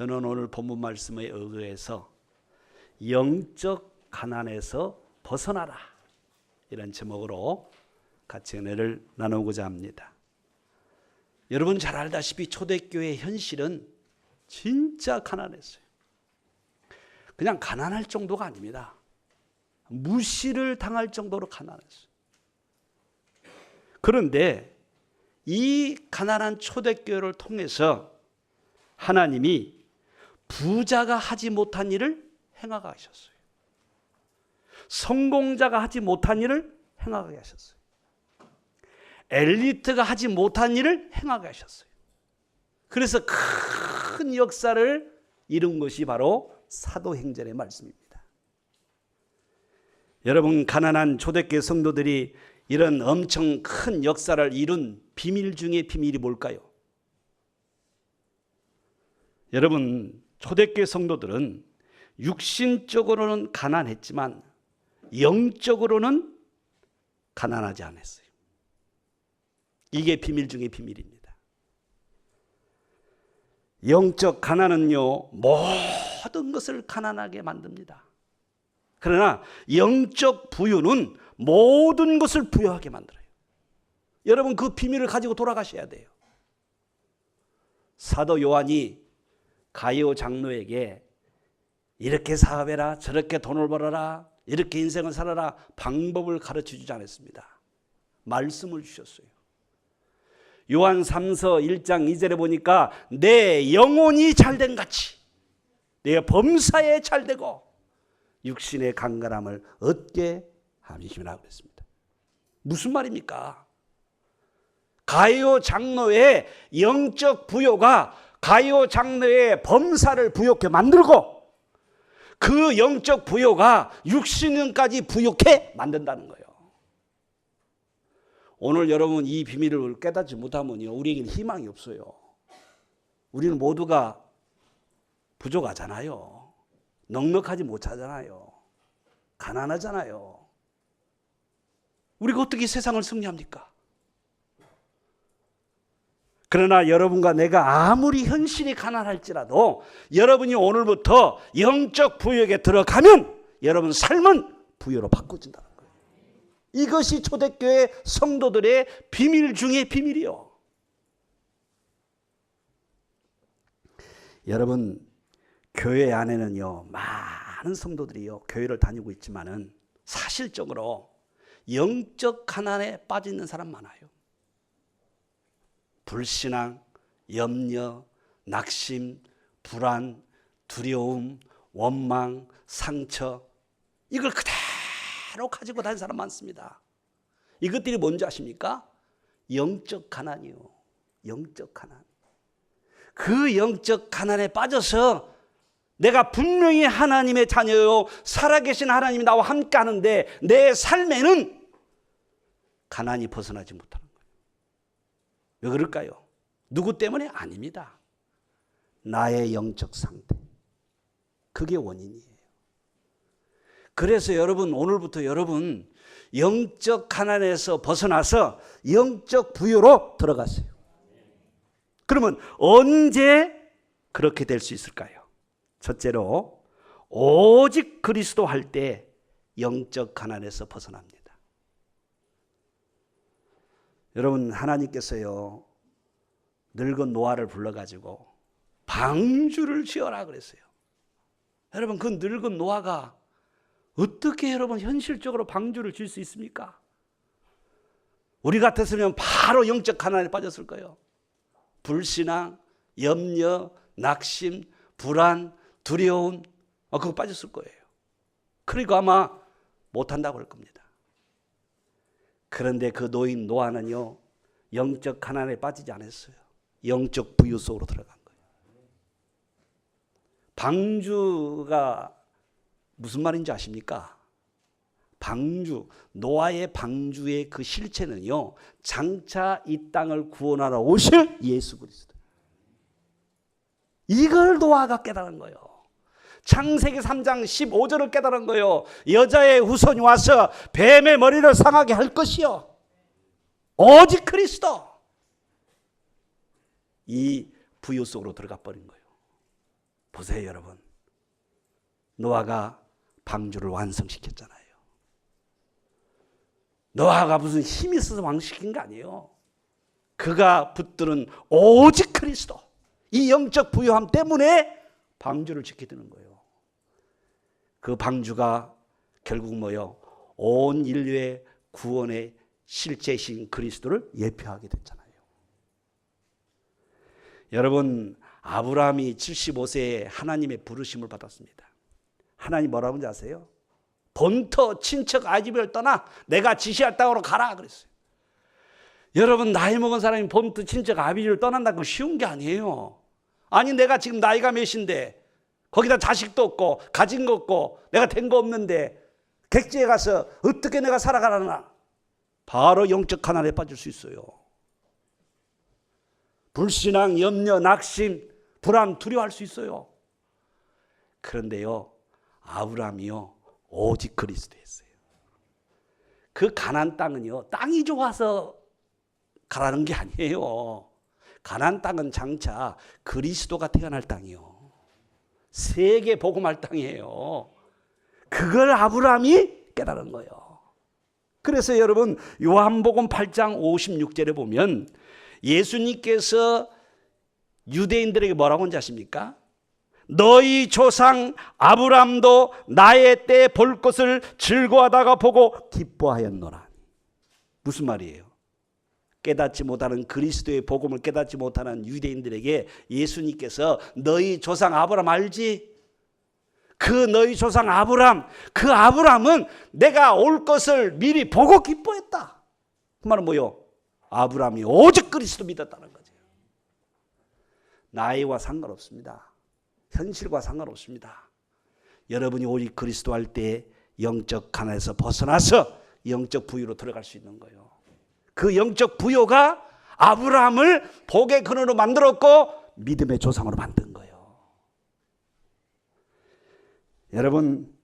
저는 오늘 본문 말씀에 의거해서 영적 가난에서 벗어나라, 이런 제목으로 같이 은혜를 나누고자 합니다. 여러분 잘 알다시피 초대교회의 현실은 진짜 가난했어요. 그냥 가난할 정도가 아닙니다. 무시를 당할 정도로 가난했어요. 그런데 이 가난한 초대교회를 통해서 하나님이 부자가 하지 못한 일을 행하게 하셨어요. 성공자가 하지 못한 일을 행하게 하셨어요. 엘리트가 하지 못한 일을 행하게 하셨어요. 그래서 큰 역사를 이룬 것이 바로 사도행전의 말씀입니다. 여러분, 가난한 초대교회 성도들이 이런 엄청 큰 역사를 이룬 비밀 중에 비밀이 뭘까요? 여러분, 초대교회 성도들은 육신적으로는 가난했지만 영적으로는 가난하지 않았어요. 이게 비밀 중에 비밀입니다. 영적 가난은요, 모든 것을 가난하게 만듭니다. 그러나 영적 부유는 모든 것을 부유하게 만들어요. 여러분, 그 비밀을 가지고 돌아가셔야 돼요. 사도 요한이 가이오 장로에게 이렇게 사업해라, 저렇게 돈을 벌어라, 이렇게 인생을 살아라 방법을 가르쳐 주지 않았습니다. 말씀을 주셨어요. 요한 3서 1장 2절에 보니까 내 영혼이 잘된 같이 내 범사에 잘되고 육신의 강건함을 얻게 함이시라 그랬습니다. 무슨 말입니까? 가이오 장로의 영적 부요가 가이오 장로의 범사를 부욕해 만들고 그 영적 부요가 육신까지 부욕해 만든다는 거예요. 오늘 여러분 이 비밀을 깨닫지 못하면요, 우리에게는 희망이 없어요. 우리는 모두가 부족하잖아요. 넉넉하지 못하잖아요. 가난하잖아요. 우리가 어떻게 세상을 승리합니까? 그러나 여러분과 내가 아무리 현실이 가난할지라도 여러분이 오늘부터 영적 부유에 들어가면 여러분 삶은 부유로 바꿔진다는 거예요. 이것이 초대교회 성도들의 비밀 중에 비밀이요. 여러분, 교회 안에는요, 많은 성도들이요, 교회를 다니고 있지만은 사실적으로 영적 가난에 빠져 있는 사람 많아요. 불신앙, 염려, 낙심, 불안, 두려움, 원망, 상처, 이걸 그대로 가지고 다니는 사람 많습니다. 이것들이 뭔지 아십니까? 영적 가난이요. 영적 가난. 그 영적 가난에 빠져서 내가 분명히 하나님의 자녀요, 살아계신 하나님이 나와 함께 하는데 내 삶에는 가난이 벗어나지 못하는 거예요. 왜 그럴까요? 누구 때문에? 아닙니다. 나의 영적 상태. 그게 원인이에요. 그래서 여러분, 오늘부터 여러분 영적 가난에서 벗어나서 영적 부유로 들어가세요. 그러면 언제 그렇게 될 수 있을까요? 첫째로, 오직 그리스도 할 때 영적 가난에서 벗어납니다. 여러분, 하나님께서요, 늙은 노아를 불러가지고 방주를 지어라 그랬어요. 여러분, 그 늙은 노아가 어떻게 여러분 현실적으로 방주를 지을 수 있습니까? 우리 같았으면 바로 영적 가난에 빠졌을 거예요. 불신앙, 염려, 낙심, 불안, 두려움, 그거 빠졌을 거예요. 그리고 아마 못한다고 할 겁니다. 그런데 그 노인 노아는요, 영적 가난에 빠지지 않았어요. 영적 부유 속으로 들어간 거예요. 방주가 무슨 말인지 아십니까? 방주, 노아의 방주의 그 실체는요, 장차 이 땅을 구원하러 오실 예수 그리스도. 이걸 노아가 깨달은 거예요. 창세기 3장 15절을 깨달은 거예요. 여자의 후손이 와서 뱀의 머리를 상하게 할 것이요, 오직 그리스도. 이 부유 속으로 들어가 버린 거예요. 보세요, 여러분. 노아가 방주를 완성시켰잖아요. 노아가 무슨 힘이 있어서 완성시킨 거 아니에요. 그가 붙드는 오직 그리스도, 이 영적 부유함 때문에 방주를 짓게 되는 거예요. 그 방주가 결국 뭐요? 온 인류의 구원의 실제신 그리스도를 예표하게 됐잖아요. 여러분, 아브라함이 75세에 하나님의 부르심을 받았습니다. 하나님 뭐라고 하는지 아세요? 본토 친척 아집을 떠나 내가 지시할 땅으로 가라 그랬어요. 여러분, 나이 먹은 사람이 본토 친척 아비를 떠난다는 건 쉬운 게 아니에요. 아니, 내가 지금 나이가 몇인데 거기다 자식도 없고 가진 거 없고 내가 된 거 없는데 객지에 가서 어떻게 내가 살아가나. 바로 영적 가난에 빠질 수 있어요. 불신앙, 염려, 낙심, 불안, 두려워할 수 있어요. 그런데요, 아브라함이요 오직 그리스도였어요. 그 가나안 땅은요 땅이 좋아서 가라는 게 아니에요. 가나안 땅은 장차 그리스도가 태어날 땅이요, 세계 복음할 땅이에요. 그걸 아브라함이 깨달은 거예요. 그래서 여러분, 요한복음 8장 56절에 보면 예수님께서 유대인들에게 뭐라고 하는지 아십니까? 너희 조상 아브라함도 나의 때 볼 것을 즐거워하다가 보고 기뻐하였노라. 무슨 말이에요? 깨닫지 못하는 그리스도의 복음을 깨닫지 못하는 유대인들에게 예수님께서 너희 조상 아브라함 알지? 그 너희 조상 아브라함, 그 아브라함은 내가 올 것을 미리 보고 기뻐했다. 그 말은 뭐요? 아브라함이 오직 그리스도 믿었다는 거죠. 나이와 상관없습니다. 현실과 상관없습니다. 여러분이 오직 그리스도 할 때 영적 가난에서 벗어나서 영적 부유로 들어갈 수 있는 거예요. 그 영적 부유가 아브라함을 복의 근원으로 만들었고 믿음의 조상으로 만든 거예요. 여러분,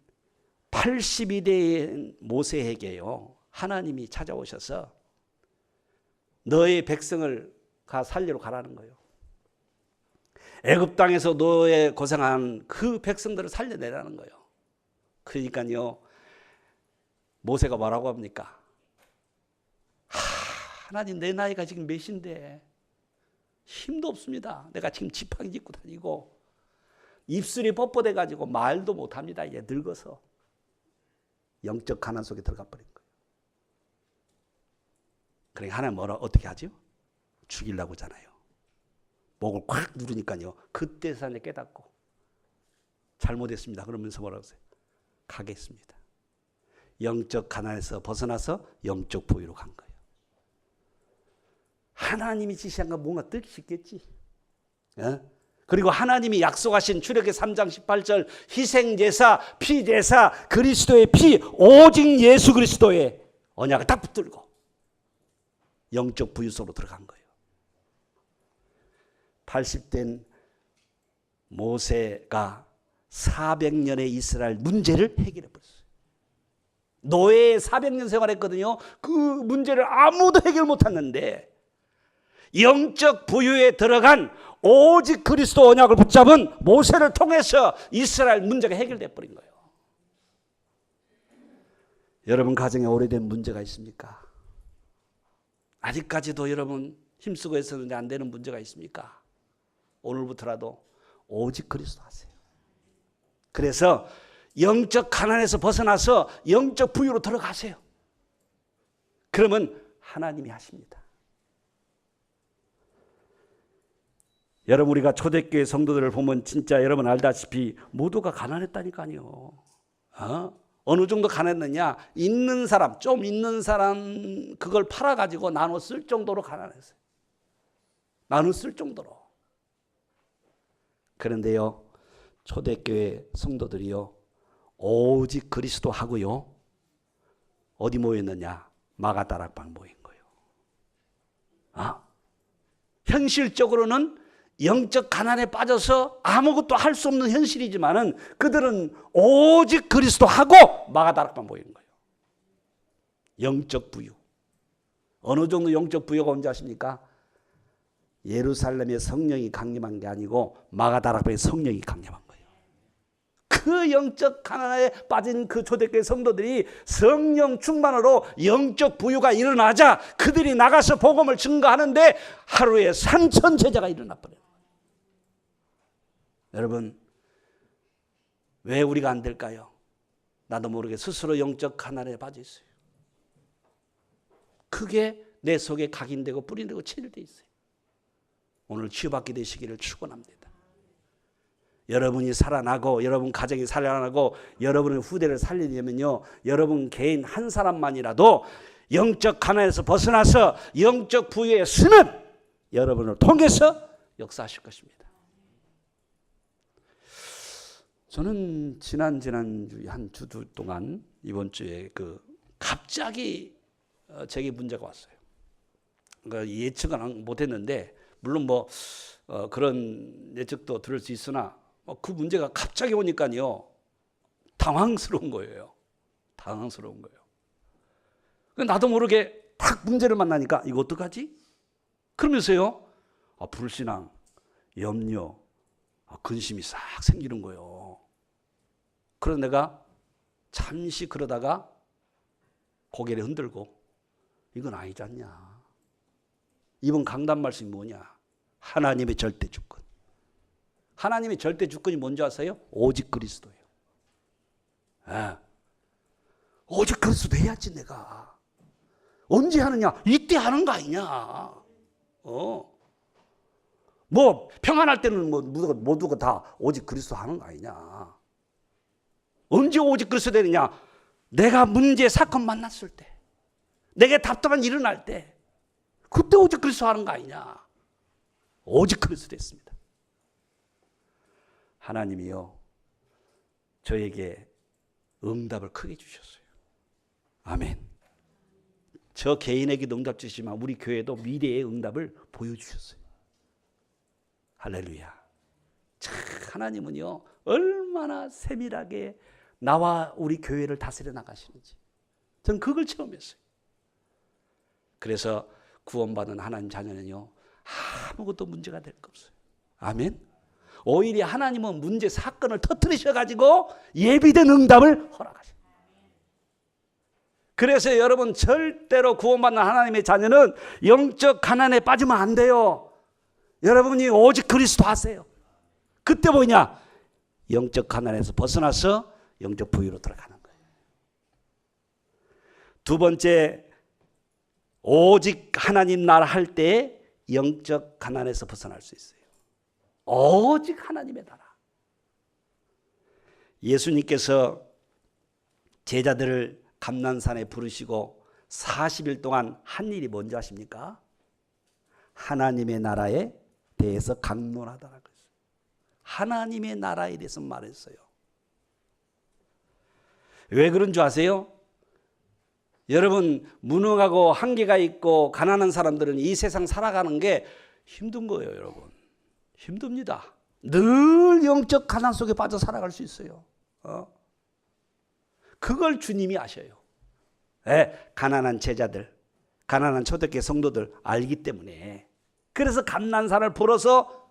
82대의 모세에게요 하나님이 찾아오셔서 너의 백성을 살리러 가라는 거예요. 애굽 땅에서 너의 고생한 그 백성들을 살려내라는 거예요. 그러니까요, 모세가 뭐라고 합니까? 하나님, 내 나이가 지금 몇인데 힘도 없습니다. 내가 지금 지팡이 짚고 다니고 입술이 뻣뻣해 가지고 말도 못합니다. 이제 늙어서. 영적 가난 속에 들어가 버린 거예요. 그러니까 하나님 어떻게 하죠? 죽이려고 하잖아요. 목을 콱 누르니까요, 그때서 깨닫고 잘못했습니다 그러면서 뭐라고 하세요? 가겠습니다. 영적 가난에서 벗어나서 영적 부유로 간 거예요. 하나님이 지시한 건 뭔가 듣기 쉽겠지. 그리고 하나님이 약속하신 출애굽기 3장 18절 희생제사, 피제사, 그리스도의 피, 오직 예수 그리스도의 언약을 딱 붙들고 영적 부유 속으로 들어간 거예요. 80된 모세가 400년의 이스라엘 문제를 해결해 버렸어요. 노예 400년 생활했거든요. 그 문제를 아무도 해결 못했는데 영적 부유에 들어간 오직 그리스도 언약을 붙잡은 모세를 통해서 이스라엘 문제가 해결돼 버린 거예요. 여러분 가정에 오래된 문제가 있습니까? 아직까지도 여러분 힘쓰고 했었는데 안 되는 문제가 있습니까? 오늘부터라도 오직 그리스도 하세요. 그래서 영적 가난에서 벗어나서 영적 부유로 들어가세요. 그러면 하나님이 하십니다. 여러분, 우리가 초대교회 성도들을 보면 진짜 여러분 알다시피 모두가 가난했다니까요. 어느 정도 가난했느냐? 있는 사람, 좀 있는 사람 그걸 팔아가지고 나눠 쓸 정도로 가난했어요. 나눠 쓸 정도로. 그런데요, 초대교회 성도들이요 오직 그리스도 하고요 어디 모였느냐? 마가다락방 모인 거예요. 현실적으로는 영적 가난에 빠져서 아무것도 할 수 없는 현실이지만은 그들은 오직 그리스도 하고 마가다락방 모이는 거예요. 영적 부유. 어느 정도 영적 부유가 온지 아십니까? 예루살렘에 성령이 강림한 게 아니고 마가다락방에 성령이 강림한 거예요. 그 영적 가난에 빠진 그 초대교회 성도들이 성령 충만으로 영적 부유가 일어나자 그들이 나가서 복음을 증거하는데 하루에 3,000 제자가 일어나 버려요. 여러분, 왜 우리가 안 될까요? 나도 모르게 스스로 영적 가난에 빠져 있어요. 그게 내 속에 각인되고 뿌리되고 체질되어 있어요. 오늘 치유받게 되시기를 축원합니다. 여러분이 살아나고 여러분 가정이 살아나고 여러분의 후대를 살리려면요, 여러분 개인 한 사람만이라도 영적 가난에서 벗어나서 영적 부유에 쓰는 여러분을 통해서 역사하실 것입니다. 저는 지난주에 한 주 동안 이번 주에 갑자기 제게 문제가 왔어요. 그러니까 예측은 못했는데 물론 그런 예측도 들을 수 있으나 그 문제가 갑자기 오니까요 당황스러운 거예요. 당황스러운 거예요. 나도 모르게 딱 문제를 만나니까 이거 어떡하지? 그러면서요 불신앙, 염려, 근심이 싹 생기는 거예요. 그래서 내가 잠시 그러다가 고개를 흔들고 이건 아니지 않냐. 이번 강단 말씀이 뭐냐? 하나님의 절대 주권. 하나님의 절대 주권이 뭔지 아세요? 오직 그리스도예요. 오직 그리스도 해야지 내가. 언제 하느냐? 이때 하는 거 아니냐. 평안할 때는 모두가 다 오직 그리스도 하는 거 아니냐. 언제 오직 그리스도 되느냐? 내가 문제 사건 만났을 때, 내게 답답한 일이 일어날 때, 그때 오직 그리스도 하는 거 아니냐. 오직 그리스도 됐습니다. 하나님이요 저에게 응답을 크게 주셨어요. 아멘. 저 개인에게도 응답 주시지만 우리 교회도 미래의 응답을 보여주셨어요. 할렐루야. 참 하나님은요 얼마나 세밀하게 나와 우리 교회를 다스려 나가시는지 저는 그걸 체험했어요. 그래서 구원받은 하나님 자녀는요 아무것도 문제가 될 거 없어요. 아멘. 오히려 하나님은 문제 사건을 터뜨리셔가지고 예비된 응답을 허락하셔요. 그래서 여러분 절대로 구원받는 하나님의 자녀는 영적 가난에 빠지면 안 돼요. 여러분이 오직 그리스도 하세요. 그때 뭐냐? 영적 가난에서 벗어나서 영적 부유로 들어가는 거예요. 두 번째, 오직 하나님 나라 할 때 영적 가난에서 벗어날 수 있어요. 오직 하나님의 나라. 예수님께서 제자들을 감난산에 부르시고 40일 동안 한 일이 뭔지 아십니까? 하나님의 나라에 대해서 강론하다라고 했어요. 하나님의 나라에 대해서 말했어요. 왜 그런 줄 아세요? 여러분 무능하고 한계가 있고 가난한 사람들은 이 세상 살아가는 게 힘든 거예요. 여러분 힘듭니다. 늘 영적 가난 속에 빠져 살아갈 수 있어요. 그걸 주님이 아셔요. 가난한 제자들, 가난한 초대교회 성도들 알기 때문에. 그래서 감난산을 불어서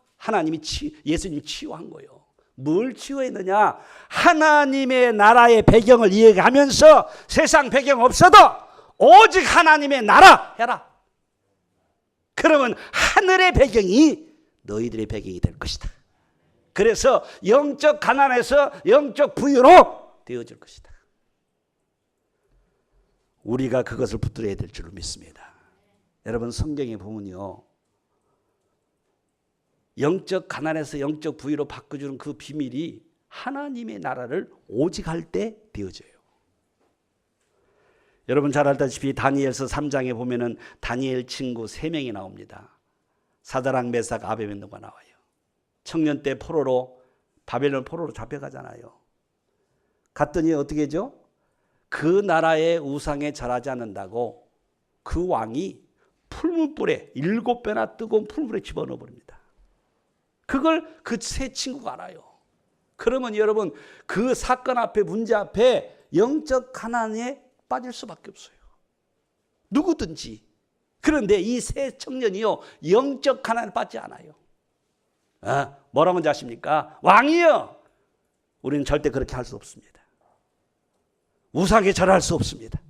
예수님이 치유한 거예요. 뭘 치유했느냐? 하나님의 나라의 배경을 이해하면서 세상 배경 없어도 오직 하나님의 나라 해라. 그러면 하늘의 배경이 너희들의 배경이 될 것이다. 그래서 영적 가난에서 영적 부유로 되어질 것이다. 우리가 그것을 붙들어야 될 줄로 믿습니다. 여러분 성경에 보면요, 영적 가난에서 영적 부유로 바꿔주는 그 비밀이 하나님의 나라를 오직 할 때 되어져요. 여러분 잘 알다시피 다니엘서 3장에 보면은 다니엘 친구 3명이 나옵니다. 사드락, 메삭, 아베드노가 나와요. 청년 때 바벨론 포로로 잡혀가잖아요. 갔더니 어떻게 하죠? 그 나라의 우상에 절하지 않는다고 그 왕이 풀무불에 7배나 뜨거운 풀무불에 집어넣어 버립니다. 그걸 그 세 친구가 알아요. 그러면 여러분 그 사건 앞에 문제 앞에 영적 가난에 빠질 수밖에 없어요. 누구든지. 그런데 이 세 청년이요 영적 가난에 빠지지 않아요. 뭐라고 하십니까? 왕이요, 우리는 절대 그렇게 할 수 없습니다. 우상에 절할 수 없습니다.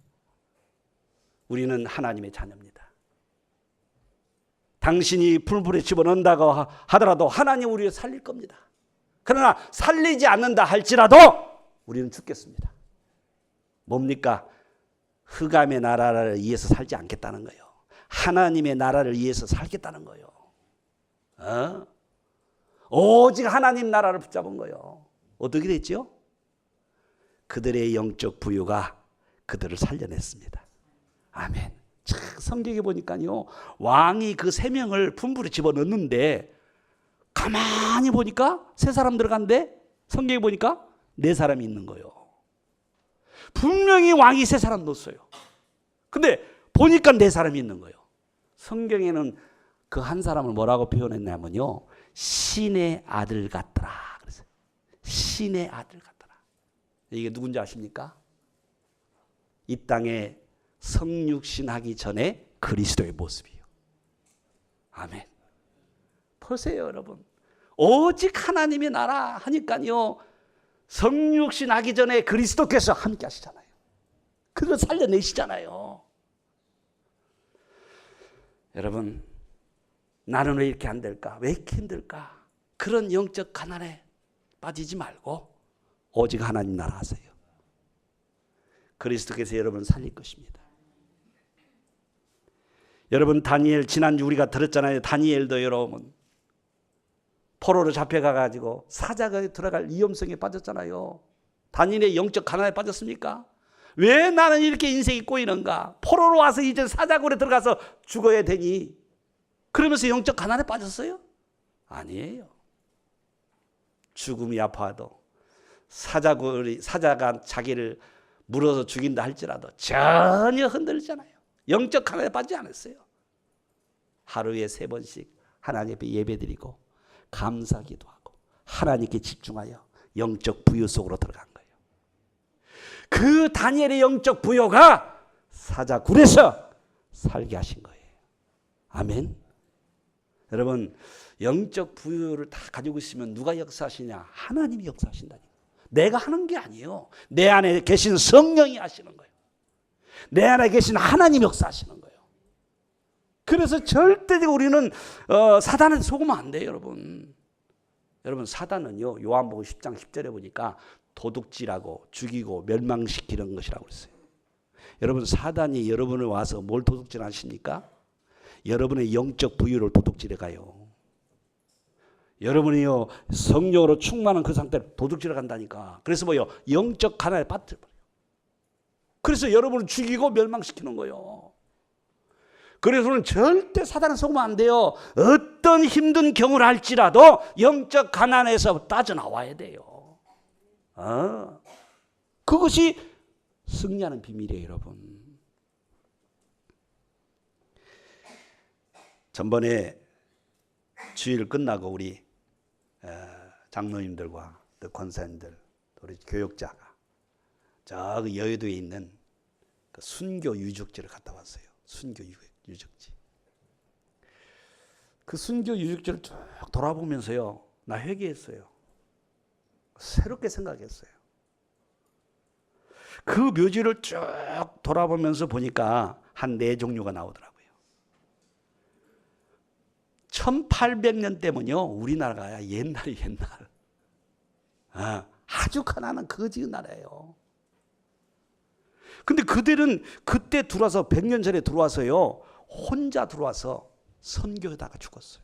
우리는 하나님의 자녀입니다. 당신이 풀물에 집어넣는다고 하더라도 하나님 우리를 살릴 겁니다. 그러나 살리지 않는다 할지라도 우리는 죽겠습니다. 뭡니까? 흑암의 나라를 위해서 살지 않겠다는 거예요. 하나님의 나라를 위해서 살겠다는 거예요. 오직 하나님 나라를 붙잡은 거예요. 어떻게 됐죠? 그들의 영적 부유가 그들을 살려냈습니다. 아멘. 참 성경에 보니까요, 왕이 그 세 명을 품불에 집어넣는데 가만히 보니까 세 사람 들어간데 성경에 보니까 네 사람이 있는 거예요. 분명히 왕이 세 사람 넣었어요. 근데 보니까 네 사람이 있는 거예요. 성경에는 그 한 사람을 뭐라고 표현했냐면요, 신의 아들 같더라 그랬어요. 신의 아들 같더라. 이게 누군지 아십니까? 이 땅에 성육신하기 전에 그리스도의 모습이에요. 아멘. 보세요 여러분. 오직 하나님의 나라 하니까요, 성육신하기 전에 그리스도께서 함께 하시잖아요. 그걸 살려내시잖아요. 여러분, 나는 왜 이렇게 안 될까? 왜 이렇게 힘들까? 그런 영적 가난에 빠지지 말고 오직 하나님 나라 하세요. 그리스도께서 여러분을 살릴 것입니다. 여러분, 다니엘 지난주 우리가 들었잖아요. 다니엘도 여러분 포로로 잡혀가가지고 사자가 들어갈 위험성에 빠졌잖아요. 다니엘의 영적 가난에 빠졌습니까? 왜 나는 이렇게 인생이 꼬이는가? 포로로 와서 이제 사자굴에 들어가서 죽어야 되니? 그러면서 영적 가난에 빠졌어요? 아니에요. 죽음이 아파도 사자가 자기를 물어서 죽인다 할지라도 전혀 흔들리잖아요. 영적 가난에 빠지지 않았어요. 하루에 3번씩 하나님 앞에 예배드리고 감사기도 하고 하나님께 집중하여 영적 부여 속으로 들어간 거예요. 그 다니엘의 영적 부여가 사자굴에서 살게 하신 거예요. 아멘. 여러분, 영적 부여를 다 가지고 있으면 누가 역사하시냐? 하나님이 역사하신다니까. 내가 하는 게 아니에요. 내 안에 계신 성령이 하시는 거예요. 내 안에 계신 하나님이 역사하시는 거예요. 그래서 절대적으로 우리는 사단한테 속으면 안 돼요, 여러분. 여러분, 사단은요, 요한복음 10장 10절에 보니까 도둑질하고 죽이고 멸망시키는 것이라고 했어요. 여러분, 사단이 여러분을 와서 뭘 도둑질 하십니까? 여러분의 영적 부유를 도둑질해 가요. 여러분이요, 성령으로 충만한 그 상태로 도둑질해 간다니까. 그래서 뭐요? 영적 가난에 빠뜨려버려요. 그래서 여러분을 죽이고 멸망시키는 거예요. 그래서는 절대 사단은 속으면 안 돼요. 어떤 힘든 경우를 할지라도 영적 가난에서 빠져나와야 돼요. 그것이 승리하는 비밀이에요, 여러분. 전번에 주일 끝나고 우리 장로님들과 또 권사님들, 우리 교역자가 저기 여의도에 있는 그 순교 유적지를 갔다 왔어요. 순교 유적지. 그 순교 유적지를 쭉 돌아보면서요, 나 회개했어요. 새롭게 생각했어요. 그 묘지를 쭉 돌아보면서 보니까 한 4종류가 나오더라고요. 1800년 때면요, 우리나라가 옛날 아주 가난한 거지 나라예요. 근데 그들은 그때 들어와서 100년 전에 들어와서요, 혼자 들어와서 선교하다가 죽었어요.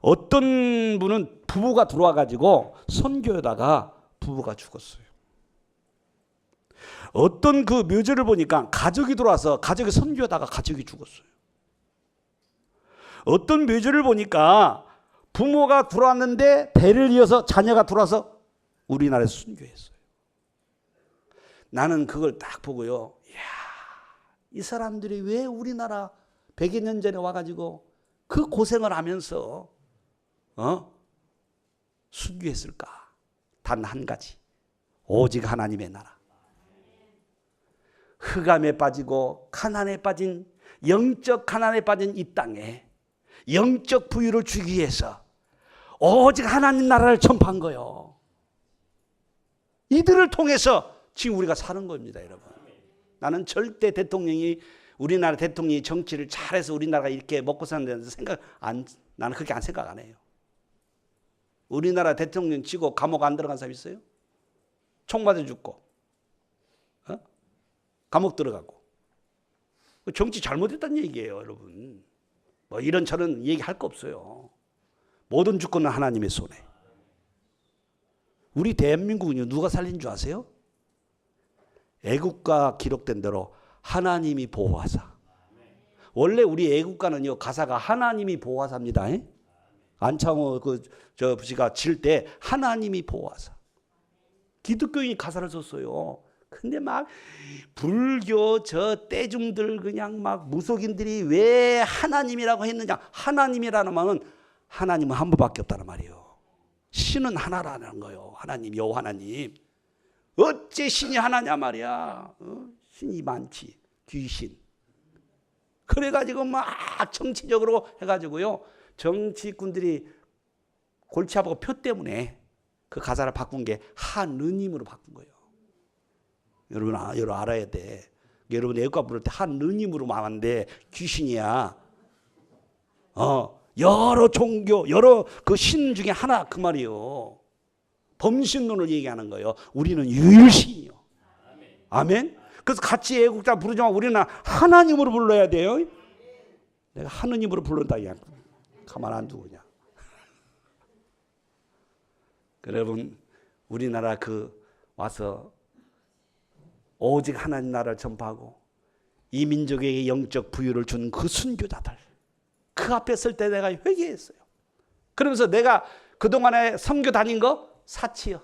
어떤 분은 부부가 들어와 가지고 선교하다가 부부가 죽었어요. 어떤 그 묘지를 보니까 가족이 들어와서 가족이 선교하다가 가족이 죽었어요. 어떤 묘지를 보니까 부모가 들어왔는데 배를 이어서 자녀가 들어와서 우리나라에서 순교했어요. 나는 그걸 딱 보고요, 이야, 이 사람들이 왜 우리나라 100여 년 전에 와가지고 그 고생을 하면서 순교했을까? 단 한 가지, 오직 하나님의 나라. 흑암에 빠지고 가난에 빠진, 영적 가난에 빠진 이 땅에 영적 부유를 주기 위해서 오직 하나님 나라를 전파한 거예요. 이들을 통해서 지금 우리가 사는 겁니다, 여러분. 나는 절대 우리나라 대통령이 정치를 잘해서 우리나라가 이렇게 먹고 사는 데는 나는 그렇게 생각 안 해요. 우리나라 대통령 치고 감옥 안 들어간 사람 있어요? 총 맞아 죽고, 감옥 들어가고. 정치 잘못했다는 얘기예요, 여러분. 뭐 이런저런 얘기할 거 없어요. 모든 주권은 하나님의 손에. 우리 대한민국은요, 누가 살린 줄 아세요? 애국가 기록된 대로 하나님이 보호하사. 원래 우리 애국가는요, 가사가 하나님이 보호하사입니다. 안창호 씨가 질 때 하나님이 보호하사. 기독교인이 가사를 썼어요. 근데 막 불교 저 떼중들 그냥 막 무속인들이 왜 하나님이라고 했느냐. 하나님이라는 말은 하나님은 한 분밖에 없다는 말이에요. 신은 하나라는 거예요. 하나님, 여호와 하나님. 어째 신이 하나냐 말이야. 신이 많지. 귀신. 그래가지고 막 정치적으로 해가지고요. 정치꾼들이 골치 아프고 표 때문에 그 가사를 바꾼 게 하느님으로 바꾼 거예요. 여러분 알아야 돼. 여러분 애국가 부를 때 하느님으로 말하는데 귀신이야. 여러 종교, 여러 그 신 중에 하나 그 말이에요. 범신론을 얘기하는 거예요. 우리는 유일신이요. 아멘. 그래서 같이 애국자 부르지만 우리는 하나님으로 불러야 돼요. 내가 하느님으로 부른다 그냥 가만 안 두고냐. 여러분 우리나라 와서 오직 하나님 나라를 전파하고 이 민족에게 영적 부유를 준 그 순교자들, 그 앞에 설 때 내가 회개했어요. 그러면서 내가 그동안에 선교 다닌 거 사치요.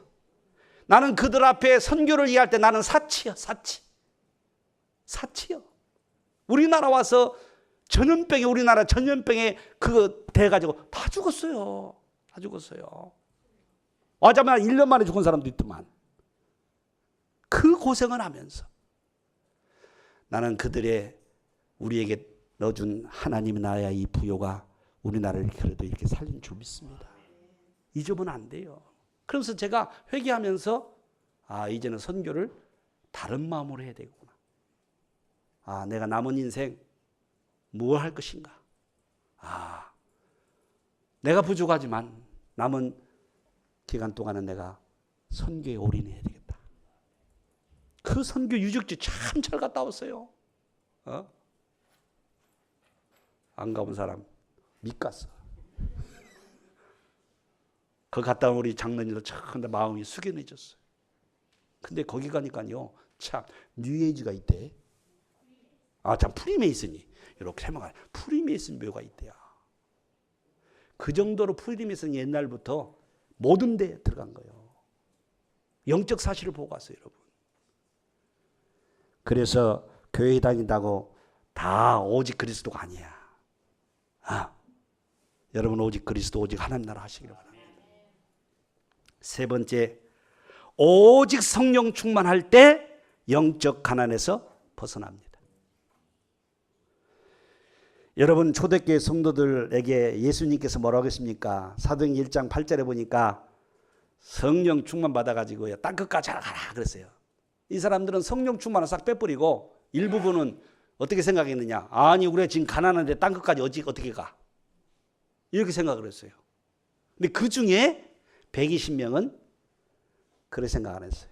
나는 그들 앞에 선교를 이해할 때 나는 사치요. 사치요. 우리나라 와서 우리나라 전염병에 그거 돼가지고 다 죽었어요. 와자마자 1년 만에 죽은 사람도 있더만. 그 고생을 하면서 나는 우리에게 넣어준 하나님의 나라의 이 부요가 우리나라를 그래도 이렇게 살린 줄 믿습니다. 잊으면 안 돼요. 그래서 제가 회개하면서 이제는 선교를 다른 마음으로 해야 되겠구나. 내가 남은 인생 뭘 할 것인가. 내가 부족하지만 남은 기간 동안은 내가 선교에 올인해야 되겠다. 그 선교 유적지 참 잘 갔다 왔어요. 안 가본 사람 못 갔어. 거기 갔다 온 우리 장로님도 참 마음이 숙연해졌어요. 근데 거기 가니까요, 참 뉴에이지가 있대. 참 프리메이슨이 이렇게 설명하네. 프리메이슨 묘가 있대요. 그 정도로 프리메이슨이 옛날부터 모든 데에 들어간 거예요. 영적 사실을 보고 왔어요, 여러분. 그래서 교회 다닌다고 다 오직 그리스도가 아니야. 여러분 오직 그리스도, 오직 하나님 나라 하시기를 바랍니다. 세 번째, 오직 성령 충만할 때 영적 가난에서 벗어납니다. 여러분 초대교회 성도들에게 예수님께서 뭐라고 했습니까? 사도행전 1장 8절에 보니까 성령 충만 받아가지고요, 땅끝까지 가라 그랬어요. 이 사람들은 성령 충만을 싹 빼버리고 일부분은 어떻게 생각했느냐? 아니 우리가 지금 가난한데 땅끝까지 어떻게 가? 이렇게 생각을 했어요. 근데 그 중에 120명은 그렇게 생각 안 했어요.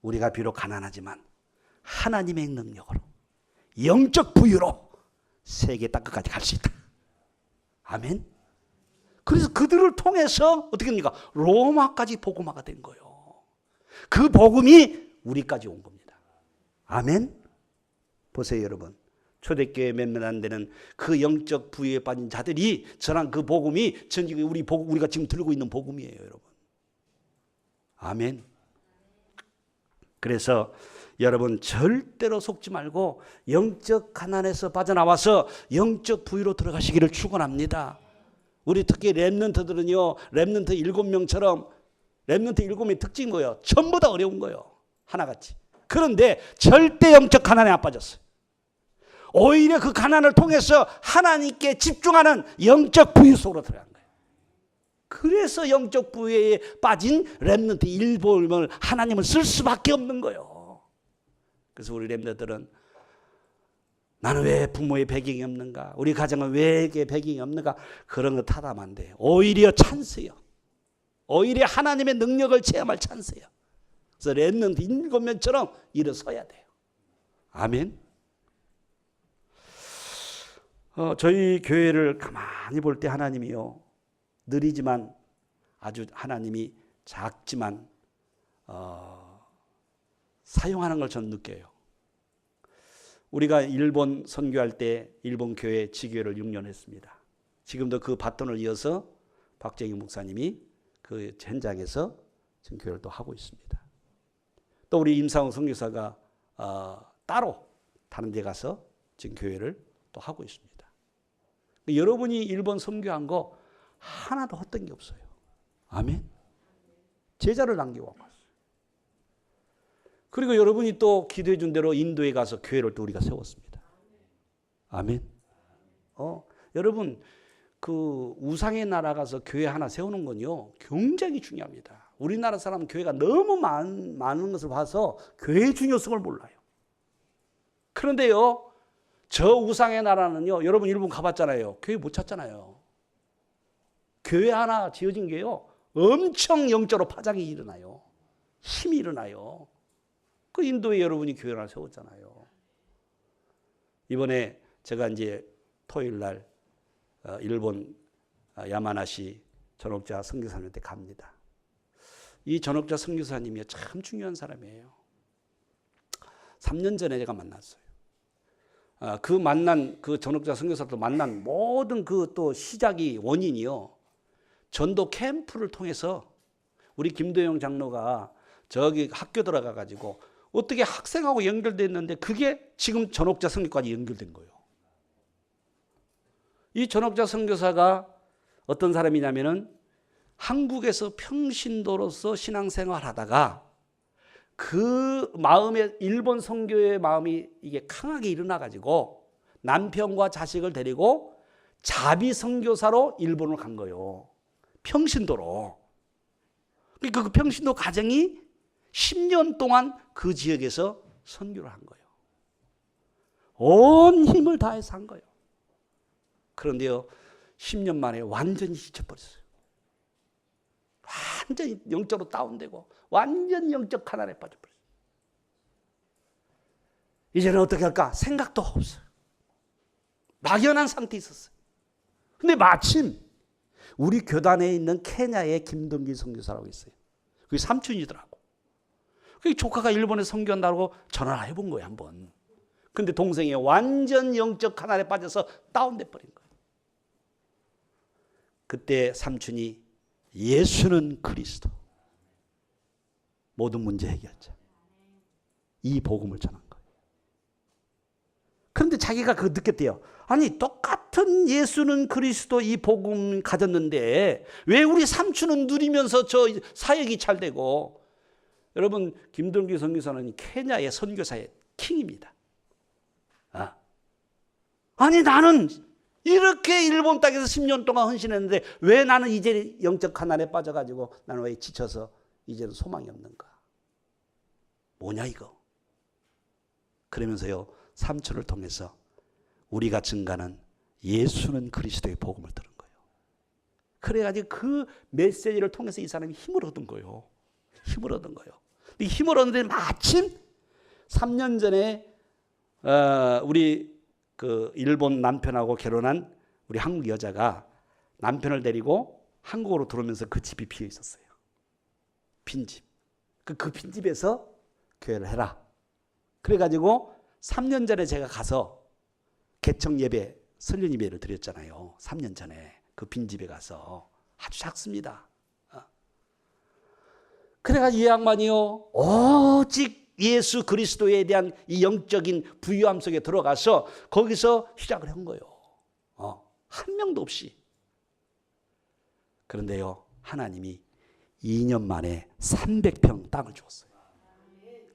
우리가 비록 가난하지만 하나님의 능력으로 영적 부유로 세계 땅끝까지 갈 수 있다. 아멘. 그래서 그들을 통해서 어떻게 됩니까? 로마까지 복음화가 된 거예요. 그 복음이 우리까지 온 겁니다. 아멘. 보세요 여러분. 초대교회 몇몇 안 되는 그 영적 부유에 빠진 자들이 전한 그 복음이 전직에 우리가 지금 들고 있는 복음이에요, 여러분. 아멘. 그래서 여러분 절대로 속지 말고 영적 가난에서 빠져나와서 영적 부유로 들어가시기를 축원합니다. 우리 특히 렘넌트들은요, 렘넌트 7명처럼 렘넌트 7명의 특징인 거예요. 전부 다 어려운 거예요. 하나같이. 그런데 절대 영적 가난에 안 빠졌어요. 오히려 그 가난을 통해서 하나님께 집중하는 영적 부유 속으로 들어간 거예요. 그래서 영적 부여에 빠진 렘넌트 일본을 하나님은 쓸 수밖에 없는 거예요. 그래서 우리 렘넌트들은 나는 왜 부모의 배경이 없는가? 우리 가정은 왜 이게 배경이 없는가? 그런 거 탓하면 안 돼요. 오히려 찬스예요. 오히려 하나님의 능력을 체험할 찬스예요. 그래서 렘넌트 7명처럼 일어서야 돼요. 아멘. 저희 교회를 가만히 볼 때 하나님이요, 느리지만 아주 하나님이 작지만 사용하는 걸 저는 느껴요. 우리가 일본 선교할 때 일본 교회 지교회를 6년 했습니다. 지금도 그 바톤을 이어서 박정희 목사님이 그 현장에서 지금 교회를 또 하고 있습니다. 또 우리 임상욱 선교사가 따로 다른 데 가서 지금 교회를 또 하고 있습니다. 여러분이 일본 선교한 거 하나도 헛된 게 없어요. 아멘. 제자를 남기고 왔어요. 그리고 여러분이 또 기도해 준 대로 인도에 가서 교회를 또 우리가 세웠습니다. 아멘. 여러분, 그 우상의 나라 가서 교회 하나 세우는 건요, 굉장히 중요합니다. 우리나라 사람 교회가 너무 많은 것을 봐서 교회의 중요성을 몰라요. 그런데요, 저 우상의 나라는요, 여러분 일본 가봤잖아요. 교회 못 찾잖아요. 교회 하나 지어진 게요, 엄청 영적으로 파장이 일어나요. 힘이 일어나요. 그 인도에 여러분이 교회를 하나 세웠잖아요. 이번에 제가 이제 토요일 날 일본 야마나시 전옥자 선교사님한테 갑니다. 이 전옥자 선교사님이 참 중요한 사람이에요. 3년 전에 제가 만났어요. 그 만난 그 전옥자 선교사도 만난 모든 그 또 시작이 원인이요, 전도 캠프를 통해서 우리 김도영 장로가 저기 학교 들어가 가지고 어떻게 학생하고 연결됐는데 그게 지금 전옥자 선교까지 연결된 거예요. 이 전옥자 선교사가 어떤 사람이냐면은 한국에서 평신도로서 신앙생활 하다가 그 마음에 일본 선교의 마음이 이게 강하게 일어나 가지고 남편과 자식을 데리고 자비 선교사로 일본을 간 거예요. 평신도로. 그러니까 그 평신도 가정이 10년 동안 그 지역에서 선교를 한 거예요. 온 힘을 다해서 한 거예요. 그런데요, 10년 만에 완전히 지쳐버렸어요. 완전히 영적으로 다운되고 완전 영적 가난에 빠져버렸어요. 이제는 어떻게 할까? 생각도 없어요. 막연한 상태에 있었어요. 근데 마침 우리 교단에 있는 케냐의 김동기 선교사라고 있어요. 그게 삼촌이더라고. 그 조카가 일본에 선교한다고 전화를 해본 거예요, 한번. 근데 동생이 완전 영적 가난에 빠져서 다운돼 버린 거예요. 그때 삼촌이 예수는 그리스도, 모든 문제 해결자, 이 복음을 전한 거예요. 그런데 자기가 그거 느꼈대요. 아니, 똑같은 예수는 그리스도 이 복음 가졌는데 왜 우리 삼촌은 누리면서 저 사역이 잘 되고. 여러분, 김동기 선교사는 케냐의 선교사의 킹입니다. 아니, 나는 이렇게 일본 땅에서 10년 동안 헌신했는데 왜 나는 이제 영적 가난에 빠져가지고 나는 왜 지쳐서 이제는 소망이 없는가? 뭐냐 이거? 그러면서요, 삼촌을 통해서 우리가 증가하는 예수는 그리스도의 복음을 들은 거예요. 그래가지고 그 메시지를 통해서 이 사람이 힘을 얻은 거예요. 힘을 얻은 거예요. 이 힘을 얻는데 마침 3년 전에 우리 그 일본 남편하고 결혼한 우리 한국 여자가 남편을 데리고 한국으로 들어오면서 그 집이 비어 있었어요. 빈집. 그 빈집에서 교회를 해라. 그래가지고 3년 전에 제가 가서 개청 예배, 설련 예배를 드렸잖아요. 3년 전에 그 빈집에 가서. 아주 작습니다. 그래가지고 이 양반이요, 오직 예수 그리스도에 대한 이 영적인 부유함 속에 들어가서 거기서 시작을 한 거예요. 한 명도 없이. 그런데요, 하나님이 2년 만에 300평 땅을 주었어요.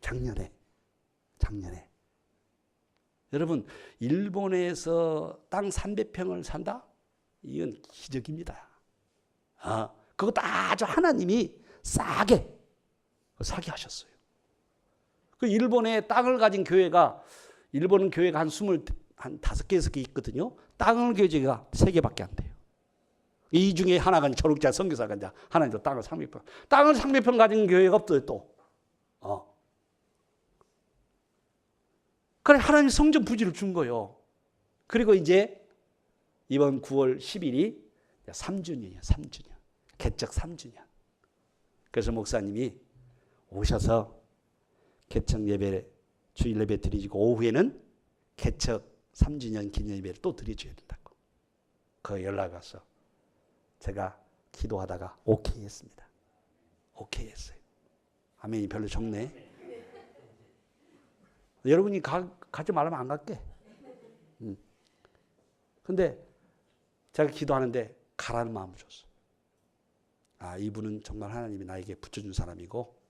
작년에. 여러분, 일본에서 땅 300평을 산다? 이건 기적입니다. 그것도 아주 하나님이 싸게 사게 하셨어요. 그 일본에 땅을 가진 교회가, 일본은 교회가 한 5개, 6개 있거든요. 땅을 교회가 3개밖에 안 돼요. 이 중에 하나가 전국자 선교사가 이제 하나님도 땅을 300평. 땅을 300평 가진 교회가 없어요, 또. 그래, 하나님 성전 부지를 준 거예요. 그리고 이제 이번 9월 10일이 3주년이에요, 3주년. 개척 3주년. 그래서 목사님이 오셔서 개척 예배, 주일 예배 드리고 오후에는 개척 3주년 기념 예배를 또 드려줘야 된다고. 그 연락 와서 제가 기도하다가 오케이 했습니다. 오케이 했어요. 아멘이 별로 적네. 여러분이 가지 말라면 안 갈게. 근데 제가 기도하는데 가라는 마음을 줬어. 아, 이분은 정말 하나님이 나에게 붙여준 사람이고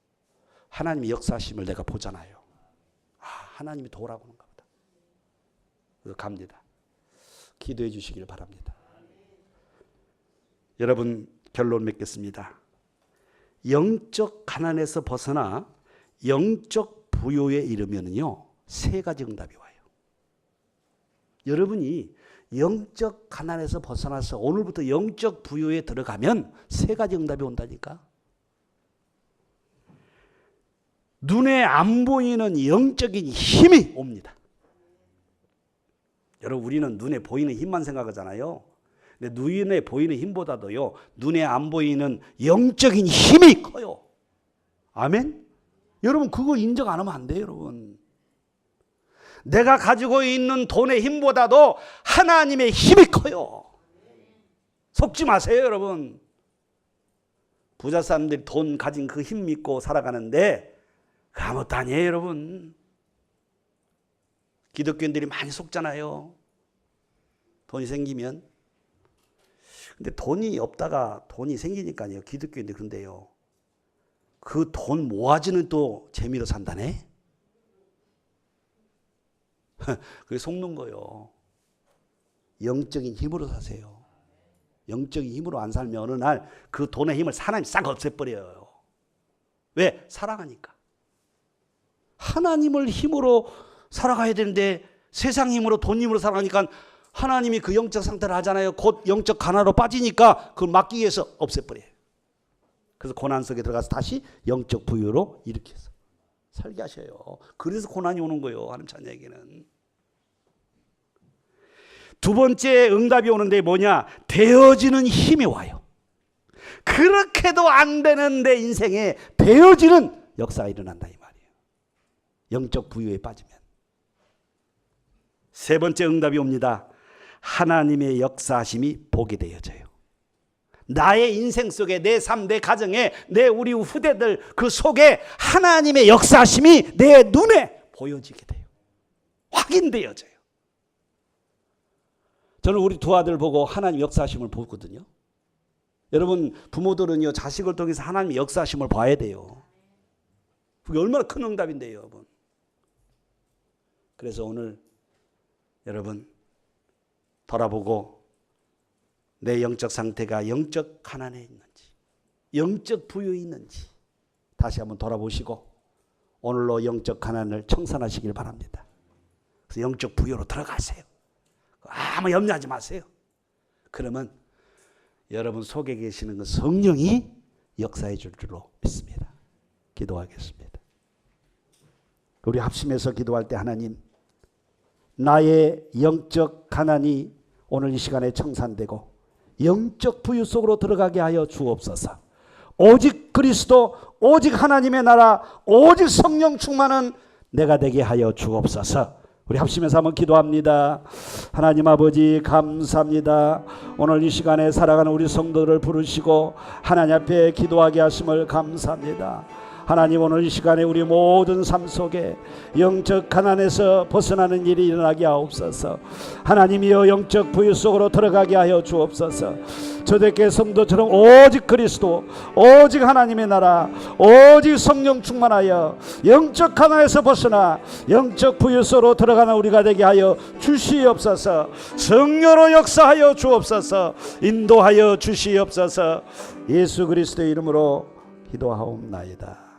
하나님의 역사심을 내가 보잖아요. 아, 하나님이 도우라고 하는가 보다. 그래서 갑니다. 기도해 주시길 바랍니다. 여러분, 결론 맺겠습니다. 영적 가난에서 벗어나 영적 부요에 이르면요 3가지 응답이 와요. 여러분이 영적 가난에서 벗어나서 오늘부터 영적 부요에 들어가면 3가지 응답이 온다니까. 눈에 안 보이는 영적인 힘이 옵니다. 여러분, 우리는 눈에 보이는 힘만 생각하잖아요. 근데 눈에 보이는 힘보다도요, 눈에 안 보이는 영적인 힘이 커요. 아멘? 여러분, 그거 인정 안 하면 안 돼요, 여러분. 내가 가지고 있는 돈의 힘보다도 하나님의 힘이 커요. 속지 마세요, 여러분. 부자 사람들이 돈 가진 그 힘 믿고 살아가는데 아무것도 아니에요, 여러분. 기독교인들이 많이 속잖아요. 돈이 생기면. 근데 돈이 없다가 돈이 생기니까요, 기독교인들이 그런데요, 그 돈 모아지는 또 재미로 산다네. 그게 속는 거요. 영적인 힘으로 사세요. 영적인 힘으로 안 살면 어느 날 그 돈의 힘을 하나님 싹 없애버려요. 왜? 사랑하니까. 하나님을 힘으로 살아가야 되는데 세상 힘으로, 돈 힘으로 살아가니까 하나님이 그 영적 상태를 하잖아요. 곧 영적 가난으로 빠지니까 그걸 막기 위해서 없애버려요. 그래서 고난 속에 들어가서 다시 영적 부유로 이렇게 해서 살게 하셔요. 그래서 고난이 오는 거예요, 하나님 자녀에게는. 두 번째 응답이 오는데 뭐냐? 되어지는 힘이 와요. 그렇게도 안 되는 내 인생에 되어지는 역사가 일어난다, 이 말이에요. 영적 부유에 빠지면. 세 번째 응답이 옵니다. 하나님의 역사하심이 보게 되어져요. 나의 인생 속에, 내 삶, 내 가정에, 우리 후대들 그 속에 하나님의 역사하심이 내 눈에 보여지게 돼요. 확인되어져요. 저는 우리 두 아들 보고 하나님 역사하심을 보거든요. 여러분, 부모들은요, 자식을 통해서 하나님의 역사하심을 봐야 돼요. 그게 얼마나 큰 응답인데요, 여러분. 그래서 오늘 여러분 돌아보고 내 영적 상태가 영적 가난에 있는지, 영적 부유에 있는지 다시 한번 돌아보시고 오늘로 영적 가난을 청산하시길 바랍니다. 그래서 영적 부유로 들어가세요. 아무 염려하지 마세요. 그러면 여러분 속에 계시는 그 성령이 역사해 줄 줄로 믿습니다. 기도하겠습니다. 우리 합심해서 기도할 때 하나님, 나의 영적 가난이 오늘 이 시간에 청산되고 영적 부유 속으로 들어가게 하여 주옵소서. 오직 그리스도, 오직 하나님의 나라, 오직 성령 충만은 내가 되게 하여 주옵소서. 우리 합심해서 한번 기도합니다. 하나님 아버지, 감사합니다. 오늘 이 시간에 살아가는 우리 성도들을 부르시고 하나님 앞에 기도하게 하심을 감사합니다. 하나님, 오늘 이 시간에 우리 모든 삶 속에 영적 가난에서 벗어나는 일이 일어나게 하옵소서. 하나님이여, 영적 부유 속으로 들어가게 하여 주옵소서. 초대교회 성도처럼 오직 그리스도, 오직 하나님의 나라, 오직 성령 충만하여 영적 가난에서 벗어나 영적 부유 속으로 들어가는 우리가 되게 하여 주시옵소서. 성령으로 역사하여 주옵소서. 인도하여 주시옵소서. 예수 그리스도의 이름으로 기도하옵나이다.